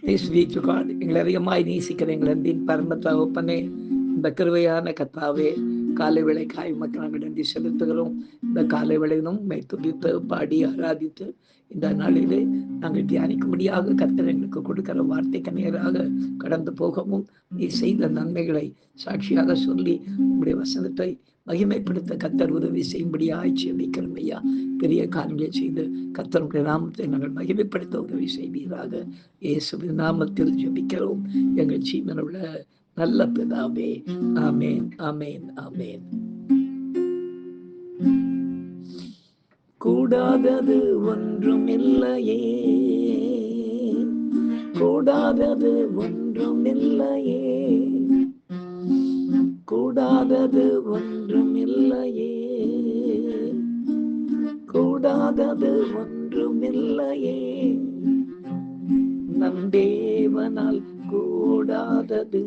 எங்களை அதிகமாய் நேசிக்கிற எங்கள் அன்பின் பரம தகப்பனே, இந்த கிருபையான கர்த்தாவே, காலை வேளைக்காய் உமக்கு நாங்கள் நன்றி செலுத்துகிறோம். இந்த காலை வேளையிலும் உம்மை துதித்து பாடி ஆராதித்து இந்த நாளிலே நாங்கள் தியானிக்கும்படியாக கர்த்தர் எங்களுக்கு கொடுக்கிற வார்த்தைக்கு நேராக கடந்து போகவும், நீ செய்த நன்மைகளை சாட்சியாக சொல்லி உம்முடைய வசனத்தை மகிமைப்படுத்த கர்த்தர் உதவி செய்யும்படியாய் ஜெபிக்கிறோம் ஐயா. பெரிய காரியங்களை செய்து கர்த்தருடைய நாமத்தை நாங்கள் மகிமைப்படுத்த உதவி செய்வீராக. இயேசுவின் நாமத்தில் ஜெபிக்கிறோம் எங்கள் ஜீவனுள்ள நல்ல பிதாவே. ஆமேன், ஆமேன், ஆமேன். கூடாதது ஒன்றும் இல்லையே, கூடாதது ஒன்றும் இல்லையே, கூடாதது ஒன்றும் இல்லையே, கூடாதது ஒன்றும் இல்லையே, நம் தேவனால் கூடாதது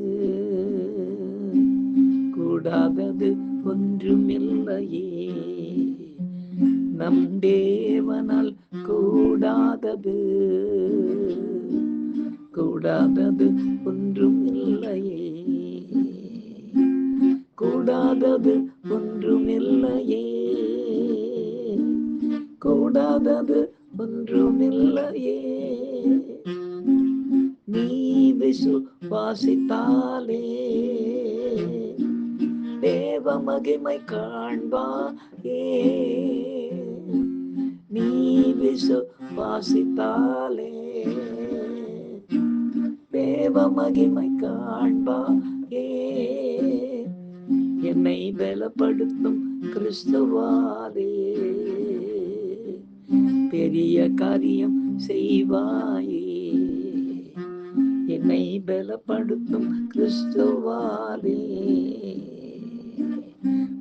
கூடாதது ஒன்றும் இல்லையே, நம் தேவனால் கூடாதது கூடாதது ஒன்றும் இல்லையே, கூடாதது ஒன்றும் இல்லையே, கூடாதது ஒன்றும் இல்லையே, நீ விசுவாசித்தாலே தேவ மகிமை காண்பாயே, நீ விசுவாசித்தாலே தேவ மகிமை காண்பாயே, என்னை பலப்படுத்தும் கிறிஸ்துவாலே பெரிய காரியம் செய்வாயே, என்னை பலப்படுத்தும் கிறிஸ்துவாலே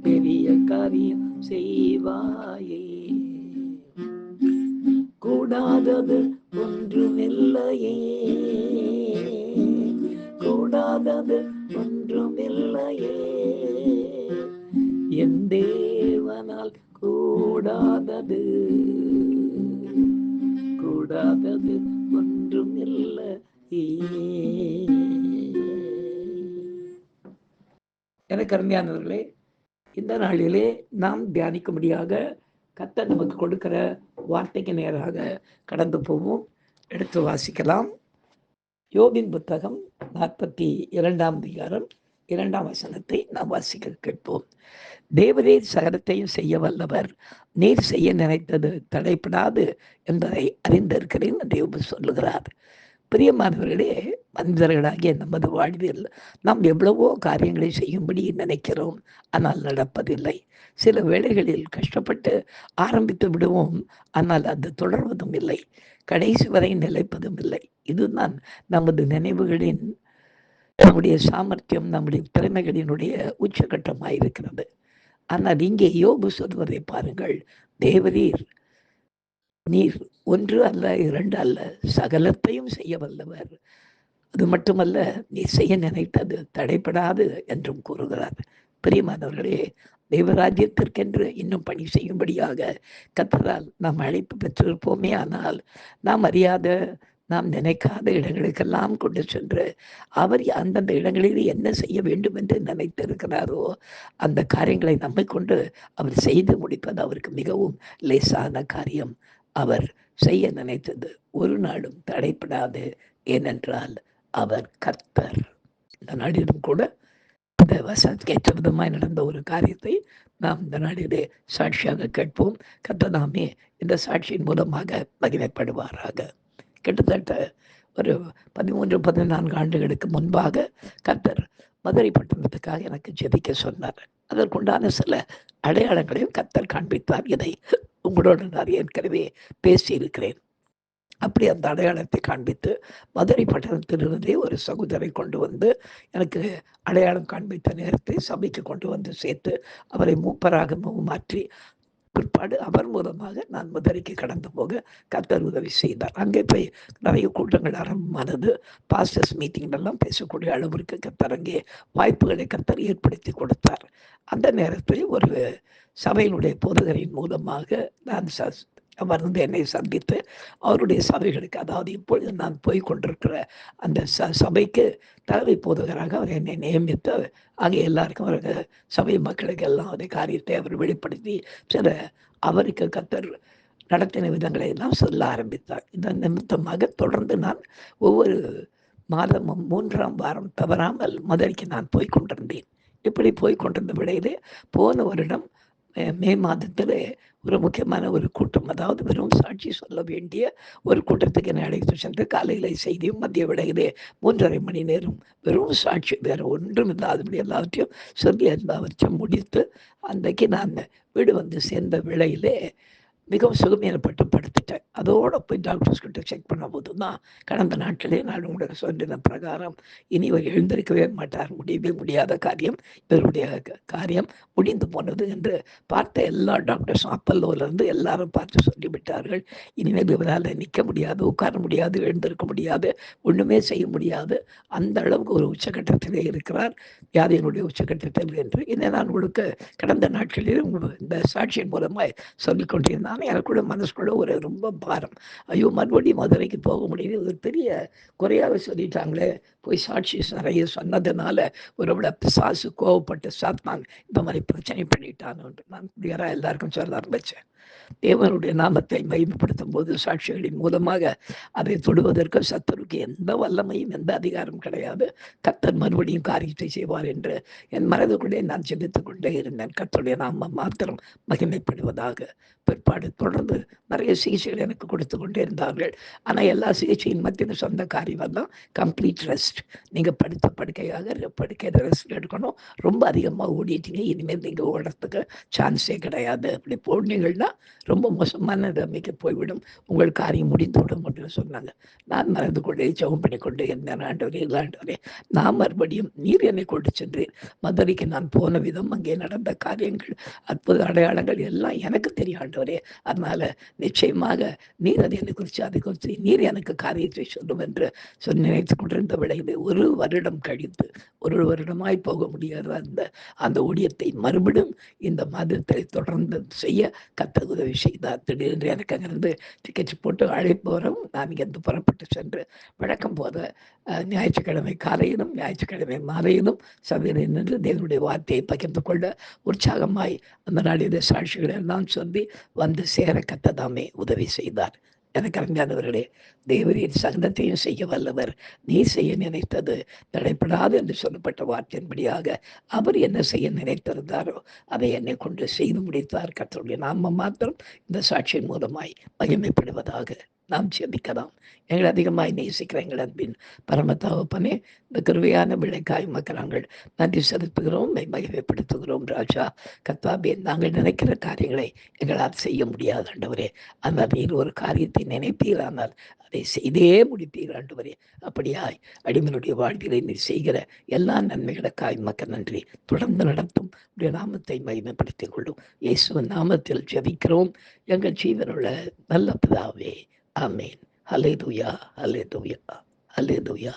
பெரிய காரியம் செய்வாயே, கூடாதது ஒன்றுமில்லையே, கூடாதது ஒன்றுமில்லையே, என் தேவனால் கூடாதது கூடாதது ஒன்றுமில்லை. எனக்கு அருமையானவர்களே, இந்த நாளிலே நாம் தியானிக்கும்படியாக கர்த்தர் நமக்கு கொடுக்கிற வார்த்தைக்கு நேராக கடந்து போவோம். எடுத்து வாசிக்கலாம். யோபின் புத்தகம் 42ஆம் அதிகாரம் 2ஆம் வசனத்தை நாம் வாசிக்க கேட்போம். தேவரீர் சகலத்தையும் செய்ய வல்லவர், நீர் செய்ய நினைத்தது தடைப்படாது என்பதை அறிந்திருக்கிறேன் என்று யோபு சொல்லுகிறார். பிரியமானவர்களே, மனிதர்களாகிய நமது வாழ்வில் நாம் எவ்வளவோ காரியங்களை செய்யும்படி நினைக்கிறோம், ஆனால் நடப்பதில்லை. சில வேளைகளில் கஷ்டப்பட்டு ஆரம்பித்து விடுவோம், ஆனால் அது தொடர்வதும் இல்லை, கடைசி வரை நிலைப்பதும் இல்லை. இதுதான் நமது நினைவுகளின், நம்முடைய சாமர்த்தியம், நம்முடைய திறமைகளினுடைய உச்சகட்டமாயிருக்கிறது. ஆனால் இங்கே யோபு சொல்வதை பாருங்கள். தேவரீர், நீர் ஒன்று அல்ல, இரண்டு அல்ல, சகலத்தையும் செய்ய வல்லவர், அது மட்டுமல்ல, நீ செய்ய நினைத்தது தடைப்படாது என்றும் கூறுகிறார். பிரியமானவர்களே, தெய்வராஜ்யத்திற்கென்று இன்னும் பணி செய்யும்படியாக கர்த்தரால் நாம் அழைப்பு பெற்றிருப்போமே, ஆனால் நாம் அறியாத, நாம் நினைக்காத இடங்களுக்கெல்லாம் கொண்டு சென்று அவர் அந்தந்த இடங்களில் என்ன செய்ய வேண்டும் என்று நினைத்திருக்கிறாரோ அந்த காரியங்களை நம்மை கொண்டு அவர் செய்து முடிப்பது அவருக்கு மிகவும் லேசான காரியம். அவர் செய்ய நினைத்தது ஒரு நாளும் தடைப்படாது, ஏனென்றால் அவர் கர்த்தர். இந்த நாளிலும் கூட இந்த வசனத்துக்கு ஏற்ற விதமாய் நடந்த ஒரு காரியத்தை நாம் இந்த நாளிலே சாட்சியாக கேட்போம். கர்த்தர் நாமே இந்த சாட்சியின் மூலமாக மகிமைப்படுவாராக. கிட்டத்தட்ட ஒரு 13-14 ஆண்டுகளுக்கு முன்பாக கர்த்தர் மதுரை பட்டணத்துக்காக எனக்கு ஜெபிக்க சொன்னார். அதற்குண்டான சில அடையாளங்களையும் கர்த்தர் காண்பித்தார். இதை உங்களோடு நான் ஏற்கனவே பேசியிருக்கிறேன். அப்படி அந்த அடையாளத்தை காண்பித்து மதுரை பட்டணத்திலிருந்தே ஒரு சகோதரை கொண்டு வந்து எனக்கு அடையாளம் காண்பித்த நேரத்தை சபைக்கு கொண்டு வந்து சேர்த்து அவரை மூப்பராக மாற்றி பிற்பாடு அவர் மூலமாக நான் மதுரைக்கு கடந்து போக கர்த்தர் உதவி செய்தார். அங்கே போய் நிறைய கூட்டங்கள் ஆரம்பமானது. பாஸ்டர்ஸ் மீட்டிங்லாம் பேசக்கூடிய அளவிற்கு கர்த்தர் அங்கே வாய்ப்புகளை கர்த்தர் ஏற்படுத்தி கொடுத்தார். அந்த நேரத்தில் ஒரு சபையினுடைய போதகரின் மூலமாக நான் வந்து என்னை சந்தித்து அவருடைய சபைகளுக்கு, அதாவது இப்பொழுது நான் போய் கொண்டிருக்கிற அந்த சபைக்கு தலைமை போதகராக அவர் என்னை நியமித்து, அங்கே எல்லாருக்கும் அவருக்கு சபை மக்களுக்கு எல்லாம் அந்த காரியத்தை அவர் வெளிப்படுத்தி சில அவருக்கு கத்தர் நடத்தின விதங்களை எல்லாம் சொல்ல ஆரம்பித்தார். இதன் நிமித்தமாக தொடர்ந்து நான் ஒவ்வொரு மாதமும் 3ஆம் வாரம் தவறாமல் மதுரைக்கு நான் போய் கொண்டிருந்தேன். இப்படி போய் கொண்டிருந்த விடையிலே போன வருடம் மே மாதத்திலே ஒரு முக்கியமான ஒரு கூட்டம், அதாவது வெறும் சாட்சி சொல்ல வேண்டிய ஒரு கூட்டத்துக்கு என்னை அழைத்து சென்று காலையில செய்தியும் மதிய விடையிலே 3½ மணி நேரம் வெறும் சாட்சி, வேற ஒன்றும் இல்லாதபடி எல்லாவற்றையும் சொல்லி எல்லாவற்றையும் முடித்து அன்றைக்கு நான் வீடு வந்து சேர்ந்த வேளையிலே மிகவும் சுகமீனப்பட்டு படுத்துட்டேன். அதோடு போய் டாக்டர்ஸ் கிட்ட செக் பண்ணும்போது தான் கடந்த நாட்களே நான் உங்களுக்கு சொன்ன பிரகாரம் இனி இவர் எழுந்திருக்கவே மாட்டார், முடியவே முடியாத காரியம், இவருடைய காரியம் முடிந்து போனது என்று பார்த்த எல்லா டாக்டர்ஸும் அப்பல்லோலேருந்து எல்லாரும் பார்த்து சொல்லிவிட்டார்கள். இனிமேல் இவரால் நிற்க முடியாது, உட்கார முடியாது, எழுந்திருக்க முடியாது, ஒன்றுமே செய்ய முடியாது, அந்த அளவுக்கு ஒரு உச்சக்கட்டத்திலே இருக்கிறார், வியாதியினுடைய உச்சக்கட்டத்தில் என்று இதை நான் உங்களுக்கு கடந்த நாட்களில் இந்த சாட்சியின் மூலமாக சொல்லிக் கொண்டிருந்தான். எனக்குள்ள மனசுக்குள்ள ஒரு ரொம்ப பாரம். ஐயோ, மறுபடியும் மதுரைக்கு போக முடியுது, ஒரு பெரிய குறையாக சொல்லிட்டாங்களே, போய் சாட்சி நிறைய சொன்னதுனால ஒருவிட பிசாசு கோவப்பட்டு சாத்தான் இந்த மாதிரி பிரச்சனை பண்ணிட்டான்னு நான் கிளியராக எல்லாருக்கும் சொல்ல ஆரம்பித்தேன். தேவனுடைய நாமத்தை மகிமைப்படுத்தும் போது சாட்சிகளின் மூலமாக அதை தொடுவதற்கு சத்துருக்கு எந்த வல்லமையும் எந்த அதிகாரம் கிடையாது. கர்த்தர் மறுபடியும் காரியத்தை செய்வார் என்று என் மனதுக்குள்ளே நான் ஜெபித்துக் கொண்டே இருந்தேன். கர்த்தருடைய நாமம் மாத்திரம் மகிமைப்படுவதாக. பிற்பாடு தொடர்ந்து நிறைய சிகிச்சைகள் எனக்கு கொடுத்து கொண்டே இருந்தார்கள். ஆனால் எல்லா சிகிச்சையின் மத்தியில் சொந்த காரியம் தான் கம்ப்ளீட் ரெஸ்ட். நீங்கள் படுத்த படுக்கையில் ரெஸ்ட் எடுக்கணும். ரொம்ப அதிகமாக ஓடிட்டீங்க, இனிமேல் நீங்கள் ஓடுறதுக்கு சான்ஸே கிடையாது. அப்படி போனீங்கன்னா ரொம்ப மோசமான நிலைமைக்கு போய்விடும், உங்கள் காரியம் முடிந்துவிடும் அப்படின்னு சொன்னாங்க. நான் மறந்து கொண்டே ஜெபம் பண்ணி கொண்டு இருந்தேன். ஆண்டவரே, நான் மறுபடியும் நீர் என்னை கொண்டு சென்றேன். மதுரைக்கு நான் போன விதம், அங்கே நடந்த காரியங்கள், அற்புத அடையாளங்கள் எல்லாம் எனக்கு தெரியும் ஆண்டவரே. அதனால நிச்சயமாக நீர் அதை குறித்து நீர் எனக்கு காரியத்தை சொல்லும் என்று நினைத்து கொண்டிருந்த விடையிலே ஒரு வருடம் கழித்து, ஒரு வருடமாய் போக முடியாத அந்த ஊழியத்தை மறுபடியும் இந்த மாதத்தை தொடர்ந்து செய்ய கர்த்தர் உதவி செய்தார். திடீரென்று எனக்கு அங்கிருந்து டிக்கெட் போட்டு அழைப்பு வரும். நான் இங்கிருந்து புறப்பட்டு சென்று வழக்கம் போல ஞாயிற்றுக்கிழமை காலையிலும் ஞாயிற்றுக்கிழமை மாலையிலும் சபையில் நின்று தேவனுடைய வார்த்தையை பகிர்ந்து கொள்ள உற்சாகமாய் அந்த நாளிலே சாட்சிகளை எல்லாம் சொல்லி வந்து சேர கர்த்தர் உதவி செய்தார். எனக்கு அருமையானவர்களே, தேவரின் சகலத்தையும் செய்ய வல்லவர். நீ செய்ய நினைத்தது தடைப்படாது என்று சொல்லப்பட்ட வார்த்தையின்படியாக அவர் என்ன செய்ய நினைத்திருந்தாரோ அதை என்னை கொண்டு செய்து முடித்தார். கர்த்தருடைய நாமம் மாத்திரம் இந்த சாட்சியின் மூலமாய் மகிமைப்படுவதாக. நாம் ஜெபிக்கலாம். எங்களை அதிகமாய் நேசிக்கிற எங்கள் அன்பின் பரம தகப்பனே, இந்த கிருபையான விளைக்காய் மக்கள் நன்றி செலுத்துகிறோம், மகிமைப்படுத்துகிறோம். ராஜா கர்த்தாவே, நாங்கள் நினைக்கிற காரியங்களை எங்களால் செய்ய முடியாது ஆண்டவரே. ஆனால் நீர் ஒரு காரியத்தை நினைப்பீரானால் அதை செய்தே முடிப்பீர் ஆண்டவரே. அப்படியாய் அடிமனுடைய வாழ்க்கையை நீர் செய்கிற எல்லா நன்மைகளுக்காய் மக்கள் நன்றி. தொடர்ந்து நடத்தும் உடைய நாமத்தை மகிமைப்படுத்திக் கொள்ளும். இயேசுவின் நாமத்தில் ஜெபிக்கிறோம் எங்கள் ஜீவனுள்ள நல்ல பிதாவே. ஆமென். ஹல்லேலூயா, ஹல்லேலூயா, ஹல்லேலூயா.